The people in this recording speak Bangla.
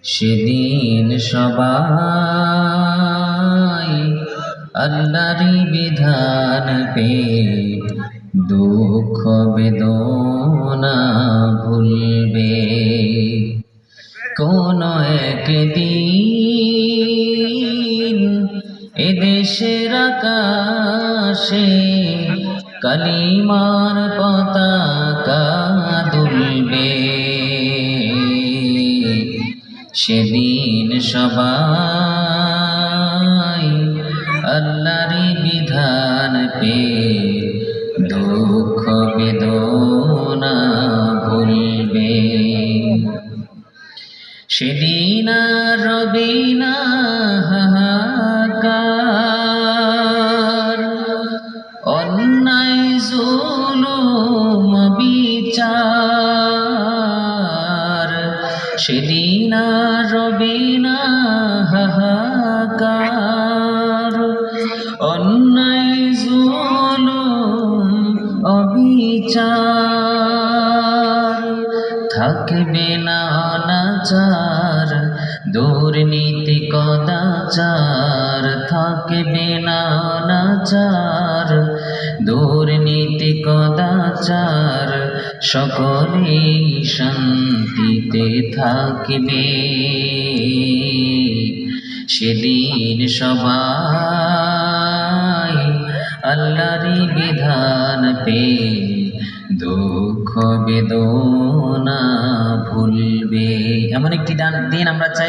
সেদিন সবাই আল্লাহরই বিধান পেয়ে দুঃখ বেদনা ভুলবে। কোন একদিন এদেশের আকাশে কালিমার পতাকা দুলবে। সেদিন সবাই আল্লাহরই বিধান পেয়ে দুঃখ বেদনা ভুলবে। সেদিন আর রবে না হাহাকার, অন্যায় জুলুম বিচার। সেদিন আর রবে না হাহাকার, অন্যায় জুলুম অবিচার। থাকবে না অনাচার, দুর্নীতি কদাচার। থাকবে না অনাচার, দুর্নীতি কদাচার। সকলেই শান্তিতে থাকবে। সেদিন সবাই আল্লাহরই বিধান পেয়ে দুঃখ বেদনা ভুলবে। এমন একটি দিন আমরা চাই